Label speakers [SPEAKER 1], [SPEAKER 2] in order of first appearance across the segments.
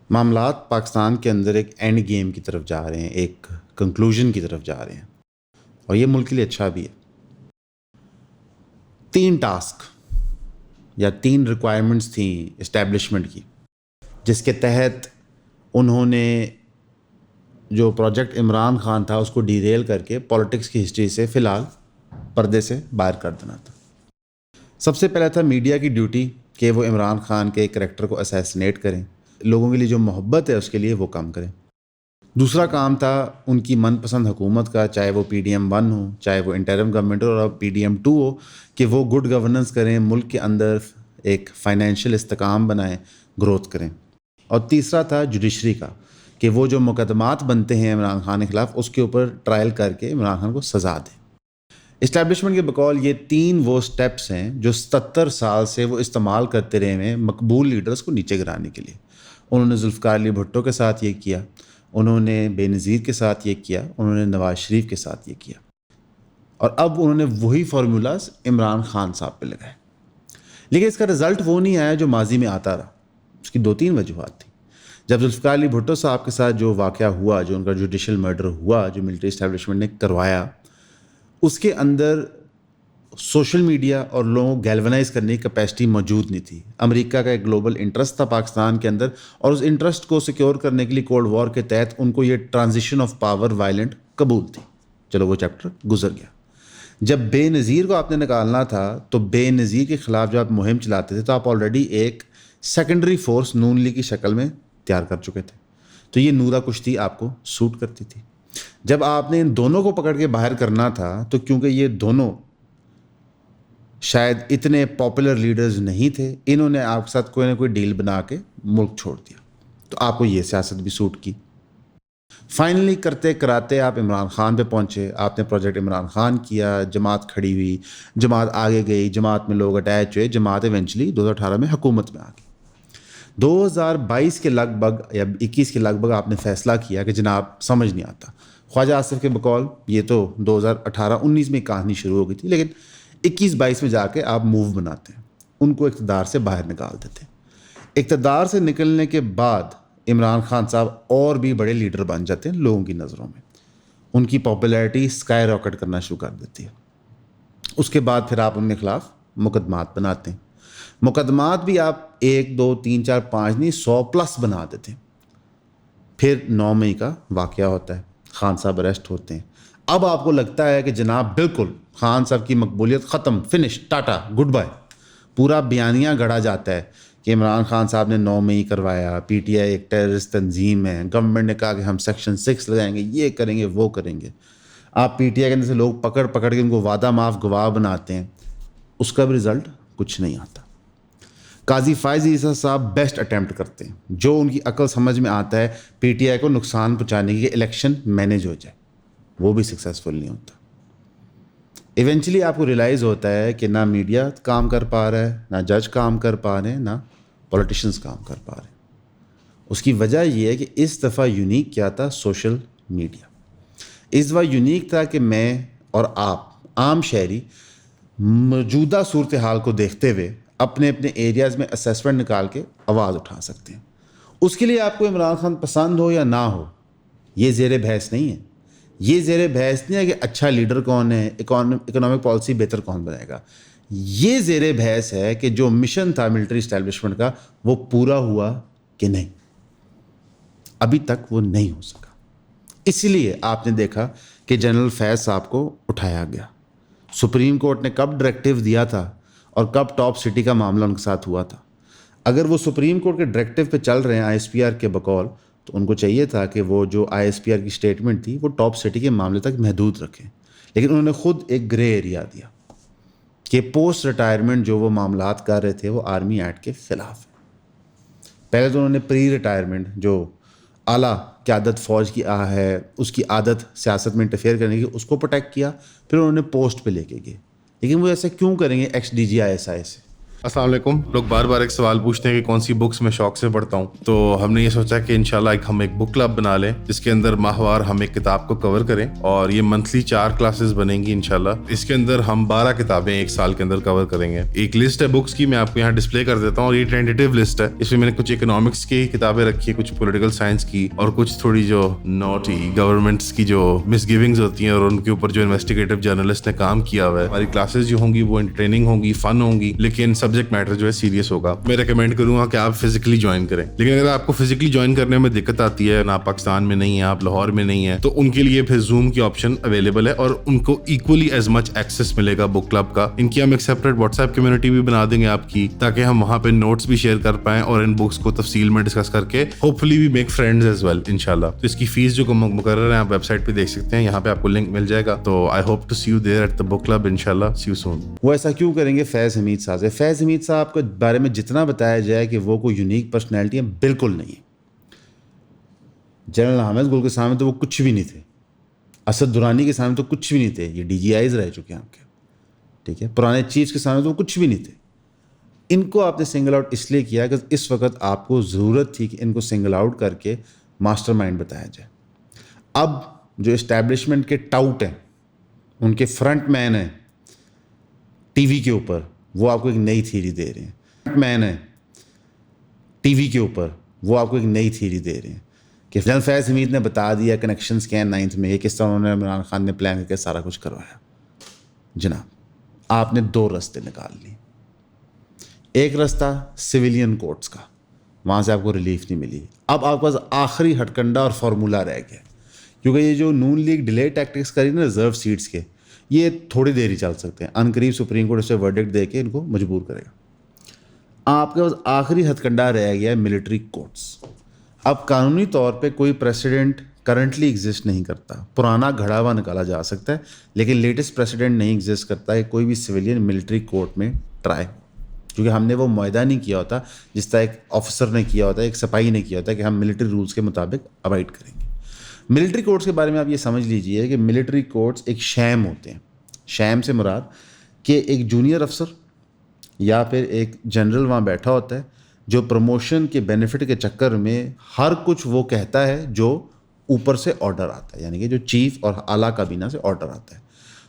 [SPEAKER 1] معاملات پاکستان کے اندر ایک اینڈ گیم کی طرف جا رہے ہیں، ایک کنکلوژن کی طرف جا رہے ہیں، اور یہ ملک کے لیے اچھا بھی ہے۔ 3 ٹاسک یا 3 ریکوائرمنٹس تھیں اسٹیبلشمنٹ کی، جس کے تحت انہوں نے جو پروجیکٹ عمران خان تھا اس کو ڈیریل کر کے پولیٹکس کی ہسٹری سے فی الحال پردے سے باہر کر دینا تھا۔ سب سے پہلا تھا میڈیا کی ڈیوٹی کہ وہ عمران خان کے کریکٹر کو اسیسنیٹ کریں، لوگوں کے لیے جو محبت ہے اس کے لیے وہ کام کریں۔ دوسرا کام تھا ان کی من پسند حکومت کا، چاہے وہ PDM-1 ہو، چاہے وہ انٹرم گورنمنٹ ہو، اور PDM-2 ہو، کہ وہ گڈ گورننس کریں، ملک کے اندر ایک فائنینشیل استحکام بنائیں، گروتھ کریں۔ اور تیسرا تھا جوڈیشری کا، کہ وہ جو مقدمات بنتے ہیں عمران خان کے خلاف اس کے اوپر ٹرائل کر کے عمران خان کو سزا دیں۔ اسٹیبلشمنٹ کے بقول یہ 3 وہ سٹیپس ہیں جو 77 سال سے وہ استعمال کرتے رہے ہیں مقبول لیڈرز کو نیچے گرانے کے لیے۔ انہوں نے ذوالفقار علی بھٹو کے ساتھ یہ کیا، انہوں نے بے نظیر کے ساتھ یہ کیا، انہوں نے نواز شریف کے ساتھ یہ کیا، اور اب انہوں نے وہی فارمولاز عمران خان صاحب پہ لگائے۔ لیکن اس کا رزلٹ وہ نہیں آیا جو ماضی میں آتا رہا۔ اس کی 2-3 وجوہات تھیں۔ جب ذوالفقار علی بھٹو صاحب کے ساتھ جو واقعہ ہوا، جو ان کا جوڈیشل مرڈر ہوا، جو ملٹری اسٹیبلشمنٹ نے کروایا، اس کے اندر سوشل میڈیا اور لوگوں کو گیلونائز کرنے کی کیپیسٹی موجود نہیں تھی۔ امریکہ کا ایک گلوبل انٹرسٹ تھا پاکستان کے اندر، اور اس انٹرسٹ کو سیکیور کرنے کے لیے کولڈ وار کے تحت ان کو یہ ٹرانزیشن آف پاور وائلنٹ قبول تھی۔ چلو وہ چیپٹر گزر گیا۔ جب بے نظیر کو آپ نے نکالنا تھا تو بے نظیر کے خلاف جب آپ مہم چلاتے تھے تو آپ آلریڈی ایک سیکنڈری فورس نون لیگ کی شکل میں تیار کر چکے تھے، تو یہ نورا کشتی آپ کو سوٹ کرتی تھی۔ جب آپ نے ان دونوں کو پکڑ کے باہر کرنا تھا تو کیونکہ یہ دونوں شاید اتنے پاپولر لیڈرز نہیں تھے، انہوں نے آپ کے ساتھ کوئی نہ کوئی ڈیل بنا کے ملک چھوڑ دیا، تو آپ کو یہ سیاست بھی سوٹ کی۔ فائنلی کرتے کراتے آپ عمران خان پہ پہنچے، آپ نے پروجیکٹ عمران خان کیا، جماعت کھڑی ہوئی، جماعت آگے گئی، جماعت میں لوگ اٹیچ ہوئے، جماعت ایونچولی 2018 میں حکومت میں آ گئی۔ 2022 کے لگ بھگ یا 21 کے لگ بھگ آپ نے فیصلہ کیا کہ جناب سمجھ نہیں آتا۔ خواجہ آصف کے بقول یہ تو 2018-19 میں کہانی شروع ہو گئی تھی، لیکن 21-22 میں جا کے آپ موو بناتے ہیں، ان کو اقتدار سے باہر نکال دیتے ہیں۔ اقتدار سے نکلنے کے بعد عمران خان صاحب اور بھی بڑے لیڈر بن جاتے ہیں لوگوں کی نظروں میں، ان کی پاپولیرٹی اسکائی راکٹ کرنا شروع کر دیتی ہے۔ اس کے بعد پھر آپ ان کے خلاف مقدمات بناتے ہیں، مقدمات بھی آپ 1 2 3 4 5 نہیں 100+ بنا دیتے ہیں۔ پھر 9 مئی کا واقعہ ہوتا ہے، خان صاحب اریسٹ ہوتے ہیں۔ اب آپ کو لگتا ہے کہ جناب بالکل خان صاحب کی مقبولیت ختم، فنش، ٹاٹا، گڈ بائے۔ پورا بیانیہ گڑھا جاتا ہے کہ عمران خان صاحب نے 9 مئی کروایا، PTI ایک ٹیررسٹ تنظیم ہے، گورنمنٹ نے کہا کہ ہم سیکشن 6 لگائیں گے، یہ کریں گے، وہ کریں گے۔ آپ PTI کے اندر سے لوگ پکڑ کے ان کو وعدہ معاف گواہ بناتے ہیں، اس کا بھی رزلٹ کچھ نہیں آتا۔ قاضی فائز عیسیٰ صاحب بیسٹ اٹیمپٹ کرتے ہیں، جو ان کی عقل سمجھ میں آتا ہے PTI کو نقصان پہنچانے کی، الیکشن مینیج ہو جائے، وہ بھی سکسیزفل نہیں ہوتا۔ ایونچولی آپ کو ریلائز ہوتا ہے کہ نہ میڈیا کام کر پا رہا ہے، نہ جج کام کر پا رہے ہیں، نہ پولیٹیشنز کام کر پا رہے ہیں۔ اس کی وجہ یہ ہے کہ اس دفعہ یونیک کیا تھا؟ Social media. اس دفعہ یونیک تھا کہ میں اور آپ عام شہری موجودہ صورتحال کو دیکھتے ہوئے اپنے اپنے ایریاز میں اسیسمنٹ نکال کے آواز اٹھا سکتے ہیں۔ اس کے لیے آپ کو عمران خان پسند ہو یا نہ ہو، یہ زیر بحث نہیں ہے۔ یہ زیر بحث نہیں ہے کہ اچھا لیڈر کون ہے، اکنامک پالیسی بہتر کون بنائے گا۔ یہ زیر بحث ہے کہ جو مشن تھا ملٹری اسٹیبلشمنٹ کا وہ پورا ہوا کہ نہیں۔ ابھی تک وہ نہیں ہو سکا، اسی لیے آپ نے دیکھا کہ جنرل فیض صاحب کو اٹھایا گیا۔ سپریم کورٹ نے کب ڈائریکٹیو دیا تھا اور کب ٹاپ سٹی کا معاملہ ان کے ساتھ ہوا تھا؟ اگر وہ سپریم کورٹ کے ڈائریکٹیو پہ چل رہے ہیں ISPR کے بقول، تو ان کو چاہیے تھا کہ وہ جو ISPR کی سٹیٹمنٹ تھی وہ ٹاپ سٹی کے معاملے تک محدود رکھیں، لیکن انہوں نے خود ایک گرے ایریا دیا کہ پوسٹ ریٹائرمنٹ جو وہ معاملات کر رہے تھے وہ آرمی ایکٹ کے خلاف ہے۔ پہلے تو انہوں نے پری ریٹائرمنٹ جو اعلیٰ قیادت فوج کی ہے اس کی عادت سیاست میں انٹرفیئر کرنے کی، اس کو پروٹیکٹ کیا، پھر انہوں نے پوسٹ پہ لے کے گئے۔ لیکن وہ ایسا کیوں کریں گے ایکس DG ISI سے؟
[SPEAKER 2] السلام علیکم. لوگ بار بار ایک سوال پوچھتے ہیں کہ کون سی بکس میں شوق سے پڑھتا ہوں, تو ہم نے یہ سوچا کہ انشاءاللہ ہم ایک بک کلب بنا لیں جس کے اندر ماہوار ہم ایک کتاب کو کور کریں, اور یہ منتھلی 4 کلاسز بنیں گی انشاءاللہ. اس کے اندر ہم 12 کتابیں ایک سال کے اندر کور کریں گے. ایک لسٹ ہے بکس کی, میں آپ کو یہاں ڈسپلے کر دیتا ہوں, اور یہ ٹینٹیٹیو لسٹ ہے. اس میں نے کچھ اکنامکس کی کتابیں رکھی ہیں, کچھ پولیٹیکل سائنس کی, اور کچھ تھوڑی جو نوٹی گورنمنٹس کی جو مس گیونگز ہوتی ہیں اور ان کے اوپر جو انویسٹیگیٹو جرنلسٹ نے کام کیا ہوا ہے. ہماری کلاسز جو ہوں گی وہ انٹرٹیننگ ہوں گی, فن ہوں گی, لیکن سبجیکٹ میٹر جو ہے سیریس ہوگا. میں ریکمینڈ کروں گا کہ آپ فزیکلی جوائن کریں, لیکن اگر آپ کو فزیکلی جوائن کرنے میں دقت آتی ہے, آپ پاکستان میں نہیں ہیں, آپ لاہور میں نہیں ہیں, تو ان کے لیے پھر زوم کی آپشن اویلیبل ہے, اور ان کو ایکولی ایز مچ ایکسیس ملے گا بک کلب کا. ان کی ہم ایک سیپریٹ واٹس ایپ کمیونٹی بھی بنا دیں گے آپ کی, تاکہ ہم وہاں پہ نوٹس بھی شیئر کر پائیں اور ان بکس کو تفصیل میں ڈسکس کر کے hopefully we make friends as well انشاءاللہ. تو اس کی فیس جو مقرر ہے آپ ویب سائٹ پہ دیکھ سکتے ہیں, یہاں پہ آپ کو لنک مل جائے گا. تو I hope to see you there at the book club انشاءاللہ. See you soon.
[SPEAKER 1] وہ ایسا کیوں کریں گے؟ فیض حمید صاحب سے. فیض حمید صاحب کے بارے میں جتنا بتایا جائے کہ وہ کوئی یونیک پرسنالٹی ہے, بالکل نہیں ہے. جنرل حامد گل کے سامنے تو وہ کچھ بھی نہیں تھے, اسد درانی کے سامنے تو کچھ بھی نہیں تھے, یہ ڈی جی آئیز رہ چکے ہیں آپ کے, ٹھیک ہے. پرانے چیفس کے سامنے تو وہ کچھ بھی نہیں تھے. ان کو آپ نے سنگل آؤٹ اس لیے کیا کہ اس وقت آپ کو ضرورت تھی کہ ان کو سنگل آؤٹ کر کے ماسٹر مائنڈ بتایا جائے. اب جو اسٹیبلشمنٹ کے ٹاؤٹ ہیں, ان کے فرنٹ مین ہیں ٹی وی کے اوپر, وہ آپ کو ایک نئی تھیوری دے رہے ہیں. فرنٹ مین ہے ٹی وی کے اوپر, وہ آپ کو ایک نئی تھیوری دے رہے ہیں کہ جنرل فیض حمید نے بتا دیا کنیکشنز کیا ہیں 9th میں, یہ کس طرح انہوں نے عمران خان نے پلان کر کے سارا کچھ کروایا. جناب آپ نے 2 رستے نکال لیے. ایک رستہ سویلین کورٹس کا, وہاں سے آپ کو ریلیف نہیں ملی. اب آپ کے پاس آخری ہٹ کنڈا اور فارمولہ رہ گیا, کیونکہ یہ جو نون لیگ ڈیلے ٹیکٹکس کری نا ریزرو سیٹس کے, یہ تھوڑی دیر ہی چل سکتے ہیں. ان قریب سپریم کورٹ اس سے ورڈکٹ دے کے ان کو مجبور کرے گا. آپ کے پاس آخری ہتھ کنڈا رہ گیا ہے ملٹری کورٹس. اب قانونی طور پہ کوئی پریسیڈنٹ کرنٹلی ایگزسٹ نہیں کرتا, پرانا گھڑا ہوا نکالا جا سکتا ہے, لیکن لیٹسٹ پریسیڈنٹ نہیں ایگزسٹ کرتا ہے کوئی بھی سویلین ملٹری کورٹ میں ٹرائی, کیونکہ ہم نے وہ معاہدہ نہیں کیا ہوتا جس طرح ایک آفیسر نے کیا ہوتا ہے, ایک سپاہی نے کیا ہوتا ہے کہ ہم ملٹری رولز کے مطابق ابائڈ کریں گے. ملٹری کورٹس کے بارے میں آپ یہ سمجھ لیجئے کہ ملٹری کورٹس ایک شیم ہوتے ہیں. شیم سے مراد کہ ایک جونیئر افسر یا پھر ایک جنرل وہاں بیٹھا ہوتا ہے جو پروموشن کے بینیفٹ کے چکر میں ہر کچھ وہ کہتا ہے جو اوپر سے آرڈر آتا ہے, یعنی کہ جو چیف اور اعلیٰ کابینہ سے آرڈر آتا ہے.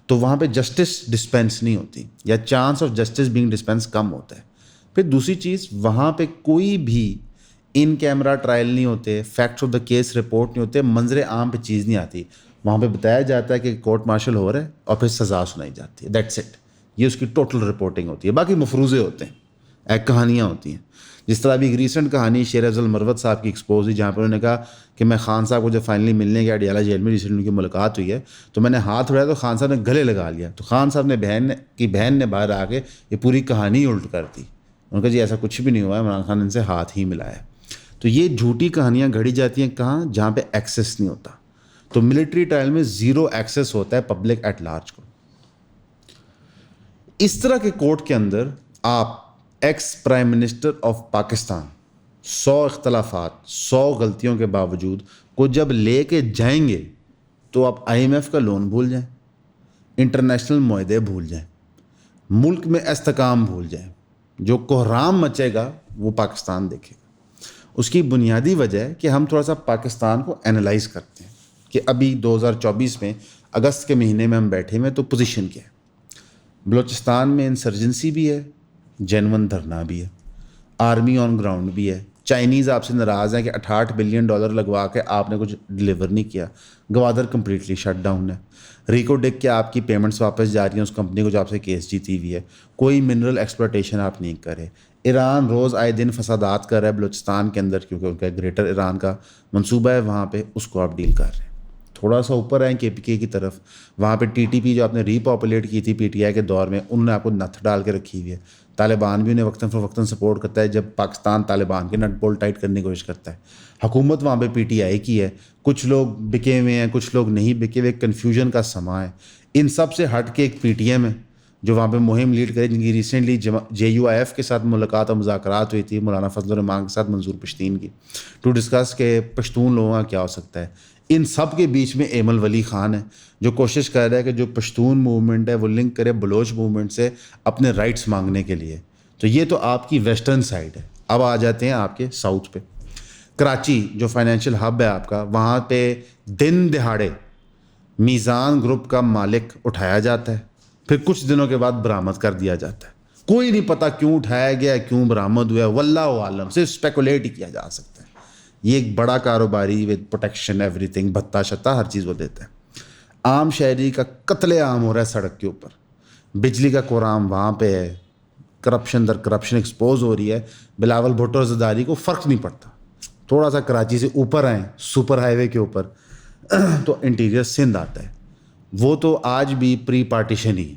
[SPEAKER 1] تو وہاں پہ جسٹس ڈسپینس نہیں ہوتی, یا chance of justice being dispense کم ہوتا ہے. پھر دوسری چیز, وہاں پہ کوئی بھی ان کیمرہ ٹرائل نہیں ہوتے, facts of the case report نہیں ہوتے, منظر عام پہ چیز نہیں آتی. وہاں پہ بتایا جاتا ہے کہ کورٹ مارشل ہو رہا ہے اور پھر سزا سنائی جاتی ہے, دیٹس اٹ. یہ اس کی ٹوٹل رپورٹنگ ہوتی ہے. باقی مفروضے ہوتے ہیں, ایک کہانیاں ہوتی ہیں. جس طرح ابھی ایک ریسنٹ کہانی شیر افضل مروت صاحب کی ایکسپوز ہوئی, جہاں پر انہوں نے کہا کہ میں خان صاحب کو جب فائنلی ملنے گیا اڈیالہ جیل میں, ریسنٹ ان کی ملاقات ہوئی ہے, تو میں نے ہاتھ اڑایا تو خان صاحب نے گلے لگا لیا. تو خان صاحب نے بہن نے باہر آ کے یہ پوری کہانی الٹ کر دی. ان کا جی ایسا کچھ بھی نہیں ہوا ہے, عمران خان نے ان سے ہاتھ ہی ملایا. تو یہ جھوٹی کہانیاں گھڑی جاتی ہیں کہاں؟ جہاں پہ ایکسیس نہیں ہوتا. تو ملٹری ٹرائل میں 0 ایکسیس ہوتا ہے پبلک ایٹ لارج کو. اس طرح کے کورٹ کے اندر آپ x prime minister of Pakistan 100 اختلافات 100 غلطیوں کے باوجود کو جب لے کے جائیں گے تو آپ IMF کا لون بھول جائیں, انٹرنیشنل معاہدے بھول جائیں, ملک میں استحکام بھول جائیں. جو کوحرام مچے گا وہ پاکستان دیکھے گا. اس کی بنیادی وجہ ہے کہ ہم تھوڑا سا پاکستان کو اینالائز کرتے ہیں کہ ابھی 2024 میں اگست کے مہینے میں ہم بیٹھے ہوئے, تو پوزیشن کیا ہے. بلوچستان میں انسرجنسی بھی ہے, جینون دھرنا بھی ہے, آرمی آن گراؤنڈ بھی ہے. چائنیز آپ سے ناراض ہیں کہ $68 بلین لگوا کے آپ نے کچھ ڈلیور نہیں کیا. گوادر کمپلیٹلی شٹ ڈاؤن ہے. ریکو ڈک کے آپ کی پیمنٹس واپس جا رہی ہیں اس کمپنی کو جو آپ سے کیس جیتی ہوئی ہے. کوئی منرل ایکسپلوٹیشن آپ نہیں کرے. ایران روز آئے دن فسادات کر رہا ہے بلوچستان کے اندر, کیونکہ ان کا گریٹر ایران کا منصوبہ ہے وہاں پہ, اس کو آپ ڈیل کر رہے ہیں. تھوڑا سا اوپر آئیں KPK کی طرف, وہاں پہ TTP جو آپ نے ری پاپولیٹ کی تھی PTI کے دور میں, انہوں نے آپ کو نتھ ڈال کے رکھی ہوئی ہے. طالبان بھی انہیں وقتاً فوقتاً سپورٹ کرتا ہے جب پاکستان طالبان کے نٹ بولٹ ٹائٹ کرنے کی کوشش کرتا ہے. حکومت وہاں پہ PTI کی ہے, کچھ لوگ بکے ہوئے ہیں کچھ لوگ نہیں بکے ہوئے, کنفیوژن کا سما ہے. ان سب سے ہٹ کے ایک PTM ہے جو وہاں پہ مہم لیڈ کرے, جن کی ریسنٹلی JUIF کے ساتھ ملاقات اور مذاکرات ہوئی تھی مولانا فضل الرحمان کے ساتھ, منظور پشتین کی, ٹو ڈسکس کہ پشتون لوگوں کا کیا ہو سکتا ہے. ان سب کے بیچ میں ایمل ولی خان ہے جو کوشش کر رہا ہے کہ جو پشتون موومنٹ ہے وہ لنک کرے بلوچ موومنٹ سے اپنے رائٹس مانگنے کے لیے. تو یہ تو آپ کی ویسٹرن سائڈ ہے. اب آ جاتے ہیں آپ کے ساؤتھ پہ. کراچی جو فائنینشیل ہب ہے آپ کا, وہاں پہ دن دہاڑے میزان گروپ کا مالک اٹھایا جاتا ہے, پھر کچھ دنوں کے بعد برآمد کر دیا جاتا ہے. کوئی نہیں پتہ کیوں اٹھایا گیا, کیوں برآمد ہوا, واللہ عالم, صرف اسپیکولیٹ ہی کیا جا سکتا ہے. یہ ایک بڑا کاروباری ود پروٹیکشن ایوری تھنگ, بھتہ شتہ ہر چیز وہ دیتا ہے. عام شہری کا قتل عام ہو رہا ہے سڑک کے اوپر, بجلی کا کورام وہاں پہ ہے, کرپشن در کرپشن ایکسپوز ہو رہی ہے. بلاول بھٹو زرداری کو فرق نہیں پڑتا. تھوڑا سا کراچی سے اوپر آئیں سپر ہائی وے کے اوپر تو انٹیریئر سندھ آتا ہے, وہ تو آج بھی پری پارٹیشن ہی ہے.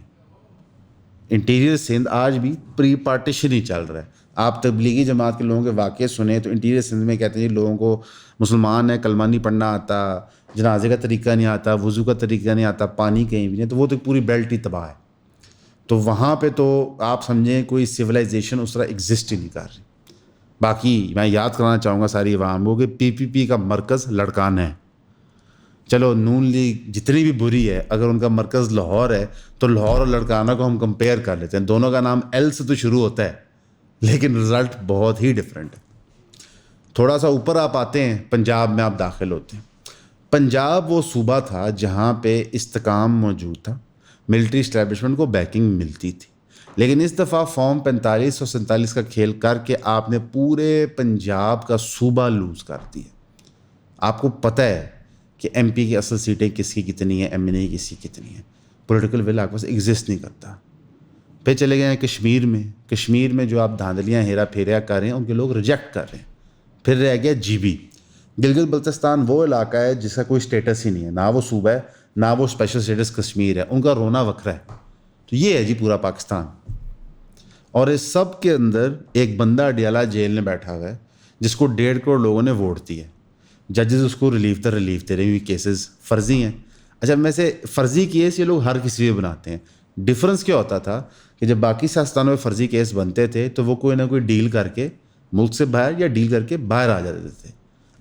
[SPEAKER 1] انٹیریئر سندھ آج بھی پری پارٹیشن ہی چل رہا ہے. آپ تبلیغی جماعت کے لوگوں کے واقعے سنیں تو انٹیریئر سندھ میں کہتے ہیں جی لوگوں کو مسلمان ہیں, کلمہ نہیں پڑھنا آتا, جنازے کا طریقہ نہیں آتا, وضو کا طریقہ نہیں آتا, پانی کہیں بھی نہیں, تو وہ تو پوری بیلٹ ہی تباہ ہے. تو وہاں پہ تو آپ سمجھیں کوئی سویلائزیشن اس طرح ایگزسٹ ہی نہیں کر رہی. باقی میں یاد کرانا چاہوں گا ساری عوام کو کہ PPP کا مرکز لڑکان ہے. چلو نون لیگ جتنی بھی بری ہے, اگر ان کا مرکز لاہور ہے تو لاہور اور لڑکانہ کو ہم کمپیئر کر لیتے ہیں. دونوں کا نام ایل سے تو شروع ہوتا ہے, لیکن رزلٹ بہت ہی ڈفرینٹ ہے. تھوڑا سا اوپر آپ آتے ہیں, پنجاب میں آپ داخل ہوتے ہیں. پنجاب وہ صوبہ تھا جہاں پہ استحکام موجود تھا, ملٹری اسٹیبلشمنٹ کو بیکنگ ملتی تھی. لیکن اس دفعہ فارم 45 اور 47 کا کھیل کر کے آپ نے پورے پنجاب کا صوبہ لوز کر دیا. آپ کو پتہ ہے کہ MP کی اصل سیٹیں کس کی کتنی ہیں, MNA کی کس کی کتنی ہیں. پولیٹیکل ول آپ کے پاس ایگزسٹ نہیں کرتا. پھر چلے گئے ہیں کشمیر میں جو آپ دھاندلیاں ہیرا پھیریا کر رہے ہیں ان کے لوگ ریجیکٹ کر رہے ہیں. پھر رہ گیا GB. گلگت بلتستان وہ علاقہ ہے جس کا کوئی اسٹیٹس ہی نہیں ہے, نہ وہ صوبہ ہے نہ وہ اسپیشل اسٹیٹس کشمیر ہے, ان کا رونا وکھرا ہے. تو یہ ہے جی پورا پاکستان. اور اس سب کے اندر ایک بندہ اڈیالہ جیل میں بیٹھا ہوا ہے جس کو 1.5 کروڑ لوگوں نے ووٹ دیا ہے. ججز اس کو ریلیف دے رہے ہیں, کیسز فرضی ہیں. اچھا میں سے فرضی کیس یہ لوگ ہر کسی میں بناتے ہیں. ڈفرنس کیا ہوتا تھا کہ جب باقی سیاستانوں میں فرضی کیس بنتے تھے تو وہ کوئی نہ کوئی ڈیل کر کے ملک سے باہر یا ڈیل کر کے باہر آ جاتے تھے.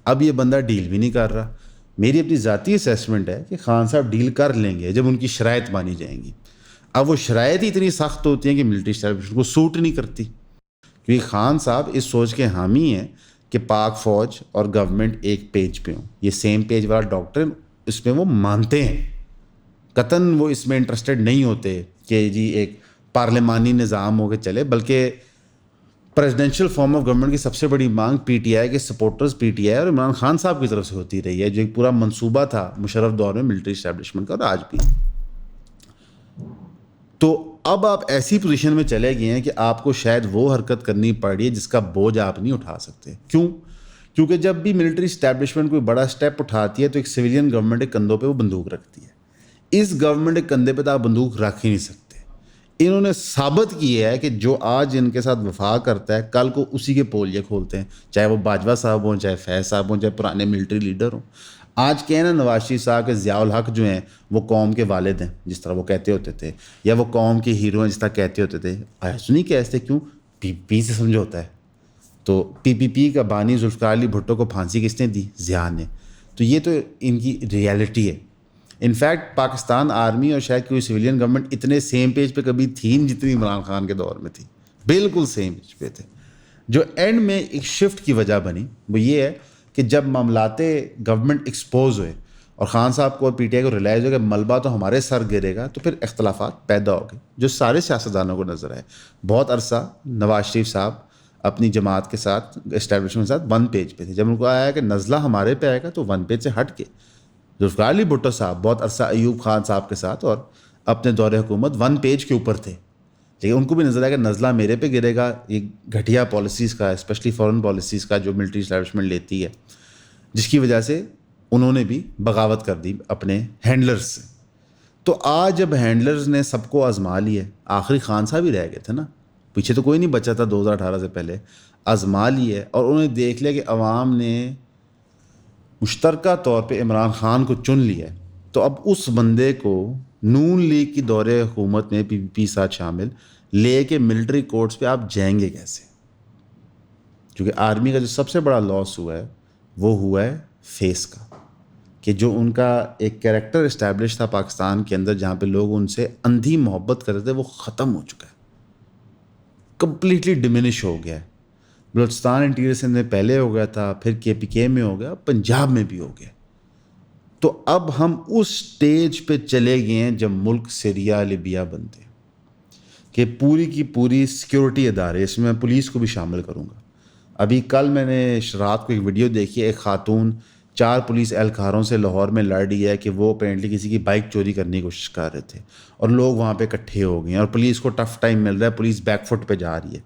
[SPEAKER 1] اب یہ بندہ ڈیل بھی نہیں کر رہا. میری اپنی ذاتی اسیسمنٹ ہے کہ خان صاحب ڈیل کر لیں گے جب ان کی شرائط مانی جائیں گی. اب وہ شرائط ہی اتنی سخت ہوتی ہیں کہ ملٹری اسٹیبلشمنٹ کو سوٹ نہیں کرتی, کیونکہ خان صاحب اس سوچ کے حامی ہیں کہ پاک فوج اور گورنمنٹ ایک پیج پہ ہوں. یہ سیم پیج والا ڈاکٹر اس میں وہ مانتے ہیں, قطعاً وہ اس میں انٹرسٹڈ نہیں ہوتے کہ جی ایک پارلیمانی نظام ہو کے چلے, بلکہ پریزیڈینشیل فارم آف گورنمنٹ کی سب سے بڑی مانگ PTI کے سپورٹرز PTI اور عمران خان صاحب کی طرف سے ہوتی رہی ہے, جو ایک پورا منصوبہ تھا مشرف دور میں ملٹری اسٹیبلشمنٹ کا, اور آج بھی. تو اب آپ ایسی پوزیشن میں چلے گئے ہیں کہ آپ کو شاید وہ حرکت کرنی پڑ رہی ہے جس کا بوجھ آپ نہیں اٹھا سکتے. کیوں؟ کیونکہ جب بھی ملٹری اسٹیبلشمنٹ کوئی بڑا اسٹیپ اٹھاتی ہے تو ایک سویلین گورنمنٹ کے کندھوں پہ وہ بندوق رکھتی ہے. اس گورنمنٹ کے کندھے پہ تو آپ بندوق رکھ ہی نہیں سکتے. انہوں نے ثابت کیا ہے کہ جو آج ان کے ساتھ وفا کرتا ہے کل کو اسی کے پولیے کھولتے ہیں, چاہے وہ باجوہ صاحب ہوں, چاہے فیض صاحب ہوں, چاہے پرانے ملٹری لیڈر ہوں. آج کہیں نا نواز شریف صاحب کے ضیاء الحق جو ہیں وہ قوم کے والد ہیں جس طرح وہ کہتے ہوتے تھے, یا وہ قوم کے ہیرو ہیں جس طرح کہتے ہوتے تھے. ایسا نہیں کہتے کیوں, PPP سے سمجھوتا ہے. تو PPP کا بانی ذوالفقار علی بھٹو کو پھانسی کس نے دی؟ ضیاء نے. تو یہ تو ان کی ریالٹی ہے. انفیکٹ پاکستان آرمی اور شاید کوئی سویلین گورنمنٹ اتنے سیم پیج پہ کبھی تھی نہیں جتنی عمران خان کے دور میں تھی. بالکل سیم پیج پہ تھے. جو اینڈ میں ایک شفٹ کی وجہ بنی وہ یہ ہے کہ جب معاملات گورنمنٹ ایکسپوز ہوئے اور خان صاحب کو اور PTI کو ریلائز ہو کہ ملبہ تو ہمارے سر گرے گا, تو پھر اختلافات پیدا ہو گئے جو سارے سیاستدانوں کو نظر آئے. بہت عرصہ نواز شریف صاحب اپنی جماعت کے ساتھ اسٹیبلشمنٹ کے ساتھ 1 پیج پہ تھے. جب ان کو آیا کہ نزلہ ہمارے پہ آئے گا تو 1 پیج سے ہٹ کے ذوالفقار علی بھٹو صاحب بہت عرصہ ایوب خان صاحب کے ساتھ اور اپنے دور حکومت 1 پیج کے اوپر تھے. لیکن ان کو بھی نظر آیا کہ نزلہ میرے پہ گرے گا. یہ گھٹیا پالیسیز کا, اسپیشلی فورن پالیسیز کا جو ملٹری اسٹیبلشمنٹ لیتی ہے, جس کی وجہ سے انہوں نے بھی بغاوت کر دی اپنے ہینڈلرز سے. تو آج جب ہینڈلرز نے سب کو آزما لیا, آخری خان صاحب ہی رہ گئے تھے نا, پیچھے تو کوئی نہیں بچا تھا 2018 سے پہلے, آزما لیے اور انہوں نے دیکھ لیا کہ عوام نے مشترکہ طور پہ عمران خان کو چن لیا ہے, تو اب اس بندے کو نون لیگ کی دور حکومت میں PPP ساتھ شامل لے کے ملٹری کورٹس پہ آپ جائیں گے کیسے؟ کیونکہ آرمی کا جو سب سے بڑا لاس ہوا ہے وہ ہوا ہے فیس کا, کہ جو ان کا ایک کیریکٹر اسٹیبلش تھا پاکستان کے اندر جہاں پہ لوگ ان سے اندھی محبت کرتے تھے, وہ ختم ہو چکا ہے. کمپلیٹلی ڈمینش ہو گیا ہے. بلوچستان انٹیریئر سندھ میں پہلے ہو گیا تھا, پھر KPK میں ہو گیا, پنجاب میں بھی ہو گیا. تو اب ہم اس سٹیج پہ چلے گئے ہیں جب ملک سیریا لیبیا بنتے ہیں کہ پوری کی پوری سیکیورٹی ادارے, اس میں پولیس کو بھی شامل کروں گا. ابھی کل میں نے رات کو ایک ویڈیو دیکھی ہے, ایک خاتون 4 پولیس اہلکاروں سے لاہور میں لڑ رہی ہے کہ وہ اپیرنٹلی کسی کی بائک چوری کرنے کی کوشش کر رہے تھے, اور لوگ وہاں پہ اکٹھے ہو گئے ہیں اور پولیس کو ٹف ٹائم مل رہا ہے, پولیس بیک فٹ پہ جا رہی ہے.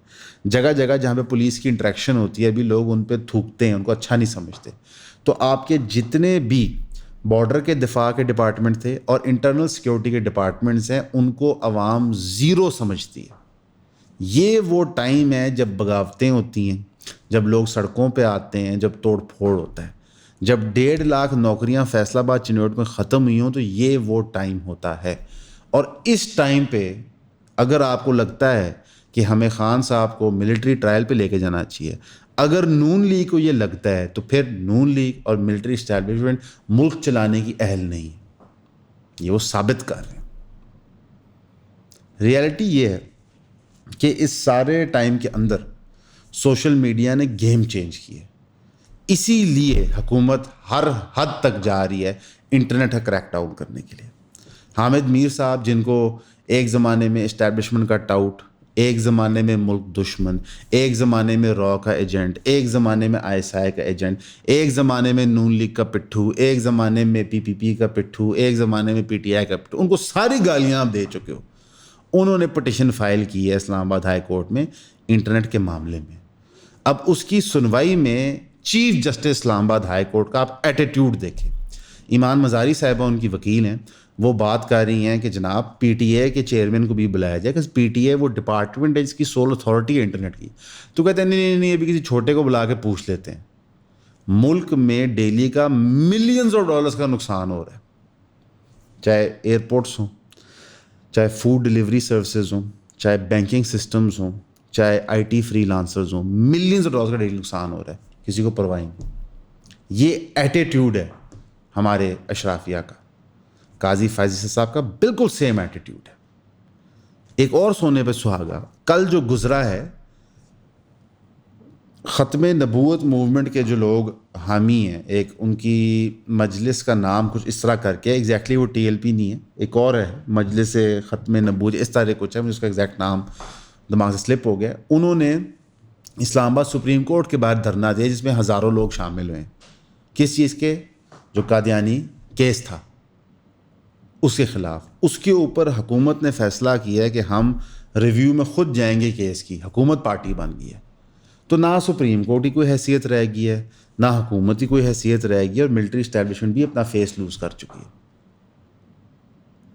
[SPEAKER 1] جگہ جگہ جہاں پہ پولیس کی انٹریکشن ہوتی ہے ابھی لوگ ان پہ تھوکتے ہیں, ان کو اچھا نہیں سمجھتے. تو آپ کے جتنے بھی بارڈر کے دفاع کے ڈپارٹمنٹ تھے اور انٹرنل سیکیورٹی کے ڈپارٹمنٹس ہیں, ان کو عوام زیرو سمجھتی ہے. یہ وہ ٹائم ہے جب بغاوتیں ہوتی ہیں, جب لوگ سڑکوں پہ آتے ہیں, جب توڑ پھوڑ ہوتا ہے, جب 1.5 لاکھ نوکریاں فیصل آباد چنوٹ میں ختم ہوئی ہوں. تو یہ وہ ٹائم ہوتا ہے. اور اس ٹائم پہ اگر آپ کو لگتا ہے کہ ہمیں خان صاحب کو ملٹری ٹرائل پہ لے کے جانا چاہیے, اگر نون لیگ کو یہ لگتا ہے تو پھر نون لیگ اور ملٹری اسٹیبلشمنٹ ملک چلانے کی اہل نہیں ہے. یہ وہ ثابت کر رہے ہیں. ریالٹی یہ ہے کہ اس سارے ٹائم کے اندر سوشل میڈیا نے گیم چینج کی ہے. اسی لیے حکومت ہر حد تک جا رہی ہے انٹرنیٹ کا کریک ڈاؤن کرنے کے لیے. حامد میر صاحب, جن کو ایک زمانے میں اسٹیبلشمنٹ کا ٹاؤٹ, ایک زمانے میں ملک دشمن, ایک زمانے میں را کا ایجنٹ, ایک زمانے میں ISI کا ایجنٹ, ایک زمانے میں نون لیگ کا پٹھو, ایک زمانے میں PPP کا پٹھو, ایک زمانے میں PTI کا پٹھو, ان کو ساری گالیاں آپ دے چکے ہو. انہوں نے پٹیشن فائل کی ہے اسلام آباد ہائی کورٹ میں انٹرنیٹ کے معاملے میں. اب اس کی سنوائی میں چیف جسٹس اسلام آباد ہائی کورٹ کا آپ ایٹیٹیوڈ دیکھیں. ایمان مزاری صاحبہ ان کی وکیل ہیں, وہ بات کر رہی ہیں کہ جناب PTA کے چیئرمین کو بھی بلایا جائے, کہ PTA وہ ڈپارٹمنٹ ہے جس کی سول اتھارٹی ہے انٹرنیٹ کی. تو کہتے ہیں نہیں, ابھی کسی چھوٹے کو بلا کے پوچھ لیتے ہیں. ملک میں ڈیلی کا ملینز آف ڈالرز کا نقصان ہو رہا ہے, چاہے ایئرپورٹس ہوں, چاہے فوڈ ڈلیوری سروسز ہوں, چاہے بینکنگ سسٹمز ہوں, چاہے IT فری لانسرز ہوں. ملینز آف ڈالرز کا ڈیلی نقصان ہو رہا ہے, کسی کو پرواہ نہیں. یہ ایٹیٹیوڈ ہے ہمارے اشرافیہ کا. قاضی فائزی صاحب کا بالکل سیم ایٹیٹیوڈ ہے. ایک اور سونے پہ سہاگا, کل جو گزرا ہے, ختم نبوت موومنٹ کے جو لوگ حامی ہیں, ایک ان کی مجلس کا نام کچھ اس طرح کر کے, ایگزیکٹلی وہ TLP نہیں ہے, ایک اور ہے مجلس ختم نبوت اس طرح کچھ ہے, مجھے اس کا ایگزیکٹ نام دماغ سے سلپ ہو گیا. انہوں نے اسلام آباد سپریم کورٹ کے باہر دھرنا دیا جس میں ہزاروں لوگ شامل ہوئے. کس چیز کے؟ جو قادیانی کیس تھا اس کے خلاف. اس کے اوپر حکومت نے فیصلہ کیا ہے کہ ہم ریویو میں خود جائیں گے کیس کی. حکومت پارٹی بن گئی ہے, تو نہ سپریم کورٹ کی کوئی حیثیت رہ گئی ہے, نہ حکومت کی کوئی حیثیت رہ گئی ہے, اور ملٹری اسٹیبلشمنٹ بھی اپنا فیس لوز کر چکی ہے.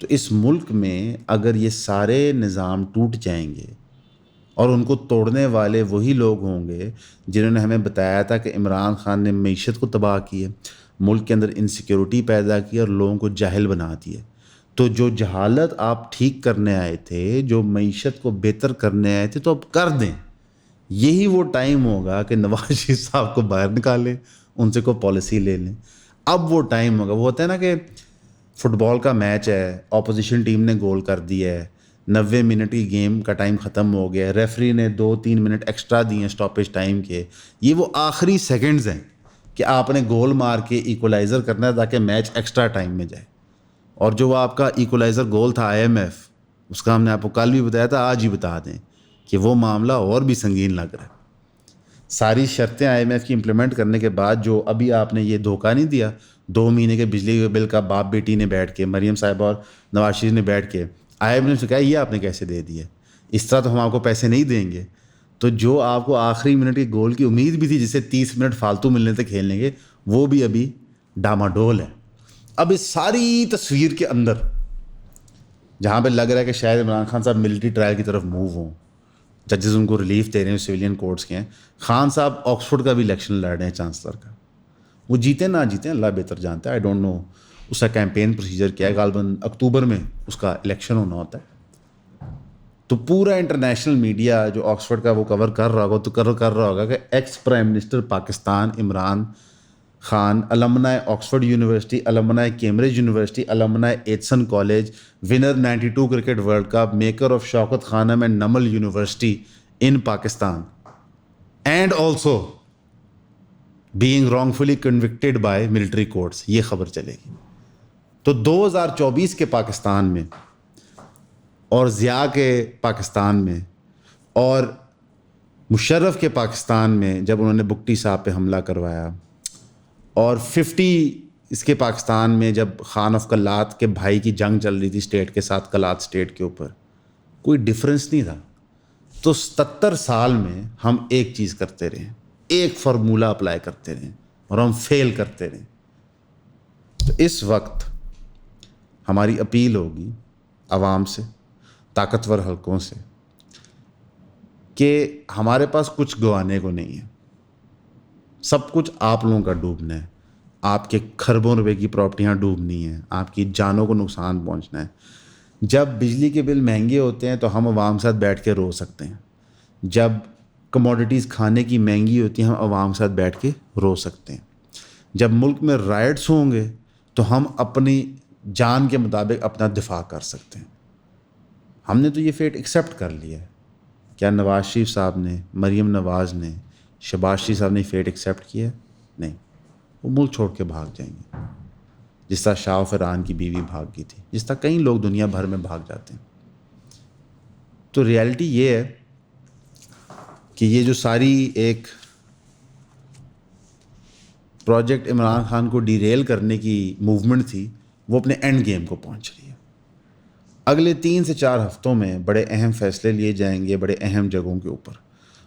[SPEAKER 1] تو اس ملک میں اگر یہ سارے نظام ٹوٹ جائیں گے اور ان کو توڑنے والے وہی لوگ ہوں گے جنہوں نے ہمیں بتایا تھا کہ عمران خان نے معیشت کو تباہ کی ہے, ملک کے اندر انسیکیورٹی پیدا کی اور لوگوں کو جاہل بنا دیا. تو جو جہالت آپ ٹھیک کرنے آئے تھے, جو معیشت کو بہتر کرنے آئے تھے, تو اب کر دیں. یہی وہ ٹائم ہوگا کہ نواز شریف صاحب کو باہر نکالیں, ان سے کوئی پالیسی لے لیں. اب وہ ٹائم ہوگا. وہ ہوتا ہے نا کہ فٹ بال کا میچ ہے, اپوزیشن ٹیم نے گول کر دیا ہے, 90 منٹ کی گیم کا ٹائم ختم ہو گیا, ریفری نے 2-3 منٹ ایکسٹرا دیے ہیں اسٹاپیج ٹائم کے. یہ وہ آخری سیکنڈز ہیں کہ آپ نے گول مار کے ایکولائزر کرنا ہے تاکہ میچ ایکسٹرا ٹائم میں جائے. اور جو آپ کا ایکولائزر گول تھا IMF, اس کا ہم نے آپ کو کل بھی بتایا تھا, آج ہی بتا دیں کہ وہ معاملہ اور بھی سنگین لگ رہا ہے. ساری شرطیں IMF کی امپلیمنٹ کرنے کے بعد جو ابھی آپ نے یہ دھوکہ نہیں دیا, 2 مہینے کے بجلی کے بل کا باپ بیٹی نے بیٹھ کے, مریم صاحبہ اور نواز شریف نے بیٹھ کے IMF نے کہا یہ آپ نے کیسے دے دیا, اس طرح تو ہم آپ کو پیسے نہیں دیں گے. تو جو آپ کو آخری منٹ کے گول کی امید بھی تھی جسے 30 منٹ فالتو ملنے تک کھیلنے کے, وہ بھی ابھی ڈاماڈول ہے. اب اس ساری تصویر کے اندر جہاں پہ لگ رہا ہے کہ شاید عمران خان صاحب ملٹری ٹرائل کی طرف موو ہوں, ججز ان کو ریلیف دے رہے ہیں, سویلین کورٹس کے ہیں. خان صاحب آکسفورڈ کا بھی الیکشن لڑ رہے ہیں چانسلر کا. وہ جیتے نہ جیتے اللہ بہتر جانتا ہے, آئی ڈونٹ نو اس کا کیمپین پروسیجر کیا ہے. غالباً اکتوبر میں اس کا الیکشن ہونا ہوتا ہے. تو پورا انٹرنیشنل میڈیا جو آکسفورڈ کا وہ کور کر رہا ہوگا, تو کر رہا ہوگا کہ ex prime minister Pakistan Imran Khan, alumni Oxford university, alumni Cambridge university, alumni Eton college, winner 92 cricket world cup, maker of Shaukat Khanum and Namal university in Pakistan and also being wrongfully convicted by military courts, یہ خبر چلے گی. تو 2024 کے پاکستان میں اور ضیاء کے پاکستان میں اور مشرف کے پاکستان میں جب انہوں نے بگٹی صاحب پہ حملہ کروایا، اور 50 اس کے پاکستان میں جب خان آف کلات کے بھائی کی جنگ چل رہی تھی اسٹیٹ کے ساتھ، کلات اسٹیٹ کے اوپر، کوئی ڈفرنس نہیں تھا. تو 77 سال میں ہم ایک چیز کرتے رہے، ایک فارمولہ اپلائی کرتے رہے اور ہم فیل کرتے رہے. تو اس وقت ہماری اپیل ہوگی عوام سے، طاقتور حلقوں سے، کہ ہمارے پاس کچھ گوانے کو نہیں ہے، سب کچھ آپ لوگوں کا ڈوبنا ہے. آپ کے کھربوں روپے کی پراپرٹیاں ڈوبنی ہیں، آپ کی جانوں کو نقصان پہنچنا ہے. جب بجلی کے بل مہنگے ہوتے ہیں تو ہم عوام ساتھ بیٹھ کے رو سکتے ہیں. جب کموڈیٹیز کھانے کی مہنگی ہوتی ہیں ہم عوام ساتھ بیٹھ کے رو سکتے ہیں. جب ملک میں رائٹس ہوں گے تو ہم اپنی جان کے مطابق اپنا دفاع کر سکتے ہیں. ہم نے تو یہ فیٹ ایکسیپٹ کر لیا ہے. کیا نواز شریف صاحب نے، مریم نواز نے، شہباز شریف صاحب نے فیٹ ایکسیپٹ کیا ہے؟ نہیں. وہ ملک چھوڑ کے بھاگ جائیں گے، جس طرح شاہ فران کی بیوی بھاگ گئی تھی، جس طرح کئی لوگ دنیا بھر میں بھاگ جاتے ہیں. تو ریالٹی یہ ہے کہ یہ جو ساری ایک پروجیکٹ عمران خان کو ڈیریل کرنے کی موومنٹ تھی، وہ اپنے اینڈ گیم کو پہنچ رہی ہے. اگلے 3 سے 4 ہفتوں میں بڑے اہم فیصلے لیے جائیں گے بڑے اہم جگہوں کے اوپر،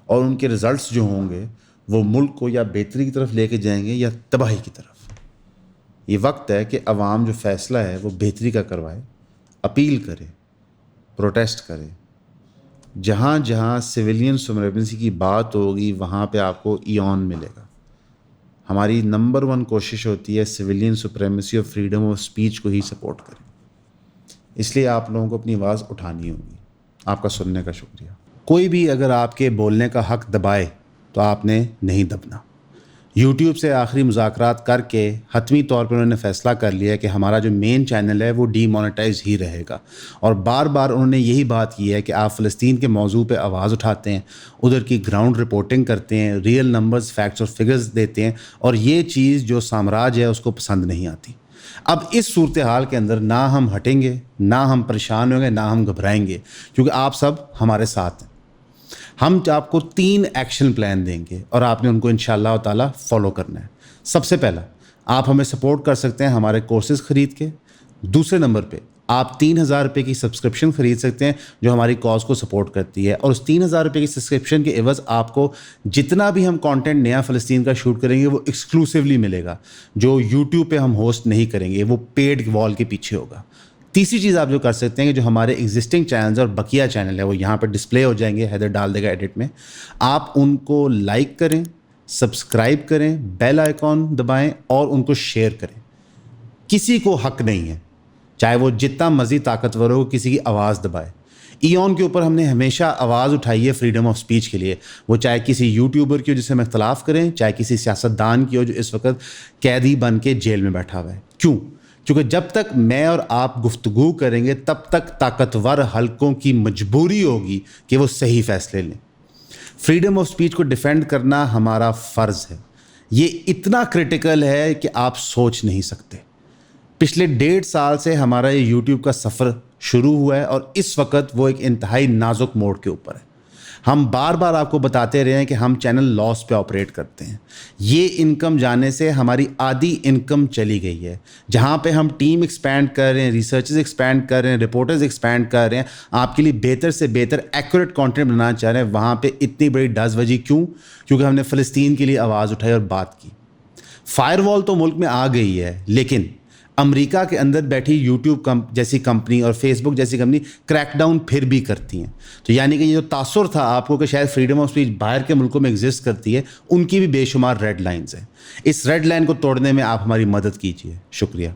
[SPEAKER 1] اور ان کے رزلٹس جو ہوں گے وہ ملک کو یا بہتری کی طرف لے کے جائیں گے یا تباہی کی طرف. یہ وقت ہے کہ عوام جو فیصلہ ہے وہ بہتری کا کروائے، اپیل کرے، پروٹیسٹ کرے. جہاں جہاں سویلین سپریمیسی کی بات ہوگی وہاں پہ آپ کو ایون ملے گا. ہماری نمبر 1 کوشش ہوتی ہے سویلین سپریمیسی اور فریڈم آف اسپیچ کو ہی سپورٹ کریں. اس لیے آپ لوگوں کو اپنی آواز اٹھانی ہوگی. آپ کا سننے کا شکریہ. کوئی بھی اگر آپ کے بولنے کا حق دبائے تو آپ نے نہیں دبنا. یوٹیوب سے آخری مذاکرات کر کے حتمی طور پر انہوں نے فیصلہ کر لیا کہ ہمارا جو مین چینل ہے وہ ڈی مونیٹائز ہی رہے گا. اور بار بار انہوں نے یہی بات کی ہے کہ آپ فلسطین کے موضوع پہ آواز اٹھاتے ہیں، ادھر کی گراؤنڈ رپورٹنگ کرتے ہیں، ریئل نمبرز، فیکٹس اور فگرز دیتے ہیں، اور یہ چیز جو سامراج ہے اس کو پسند نہیں آتی. اب اس صورتحال کے اندر نہ ہم ہٹیں گے، نہ ہم پریشان ہوں گے، نہ ہم گھبرائیں گے، کیونکہ آپ سب ہمارے ساتھ ہیں. ہم آپ کو 3 ایکشن پلان دیں گے اور آپ نے ان کو انشاءاللہ تعالیٰ فالو کرنا ہے. سب سے پہلا، آپ ہمیں سپورٹ کر سکتے ہیں ہمارے کورسز خرید کے. دوسرے نمبر پہ آپ 3000 روپے کی سبسکرپشن خرید سکتے ہیں جو ہماری کاز کو سپورٹ کرتی ہے، اور اس 3000 روپے کی سبسکرپشن کے عوض آپ کو جتنا بھی ہم کانٹینٹ نیا فلسطین کا شوٹ کریں گے وہ ایکسکلوسیولی ملے گا، جو یوٹیوب پہ ہم ہوسٹ نہیں کریں گے، وہ پیڈ وال کے پیچھے ہوگا. تیسری چیز آپ جو کر سکتے ہیں کہ جو ہمارے ایگزسٹنگ چینلز اور بقیہ چینل ہے وہ یہاں پہ ڈسپلے ہو جائیں گے، حیدر ڈال دے گا ایڈٹ میں. آپ ان کو لائک کریں، سبسکرائب کریں، بیل آئیکن دبائیں اور ان کو شیئر کریں. کسی کو حق نہیں ہے، چاہے وہ جتنا مزید طاقتور ہو، کسی کی آواز دبائے. ایون کے اوپر ہم نے ہمیشہ آواز اٹھائی ہے فریڈم آف اسپیچ کے لیے، وہ چاہے کسی یوٹیوبر کی ہو جس سے ہم اختلاف کریں، چاہے کسی سیاستدان کی ہو جو اس وقت قیدی بن کے جیل میں بیٹھا ہوا ہے. کیوں؟ کیونکہ جب تک میں اور آپ گفتگو کریں گے تب تک طاقتور حلقوں کی مجبوری ہوگی کہ وہ صحیح فیصلے لیں. فریڈم آف اسپیچ کو ڈیفینڈ کرنا ہمارا فرض ہے. یہ اتنا کرٹیکل ہے کہ آپ سوچ نہیں سکتے. پچھلے 1.5 سال سے ہمارا یہ یوٹیوب کا سفر شروع ہوا ہے اور اس وقت وہ ایک انتہائی نازک موڑ کے اوپر ہے. ہم بار بار آپ کو بتاتے رہے ہیں کہ ہم چینل لاس پہ آپریٹ کرتے ہیں. یہ انکم جانے سے ہماری آدھی انکم چلی گئی ہے. جہاں پہ ہم ٹیم ایکسپینڈ کر رہے ہیں، ریسرچز ایکسپینڈ کر رہے ہیں، رپورٹرز ایکسپینڈ کر رہے ہیں، آپ کے لیے بہتر سے بہتر ایکوریٹ کانٹینٹ بنانا چاہ رہے ہیں، وہاں پہ اتنی بڑی ڈز وجی کیوں؟ کیونکہ ہم نے فلسطین کے لیے آواز اٹھائی اور بات کی. فائر وال تو ملک میں آ گئی ہے، لیکن امریکہ کے اندر بیٹھی یوٹیوب جیسی کمپنی اور فیس بک جیسی کمپنی کریک ڈاؤن پھر بھی کرتی ہیں. تو یعنی کہ یہ جو تاثر تھا آپ کو کہ شاید فریڈم آف اسپیچ باہر کے ملکوں میں ایگزسٹ کرتی ہے، ان کی بھی بے شمار ریڈ لائنز ہیں. اس ریڈ لائن کو توڑنے میں آپ ہماری مدد کیجیے. شکریہ.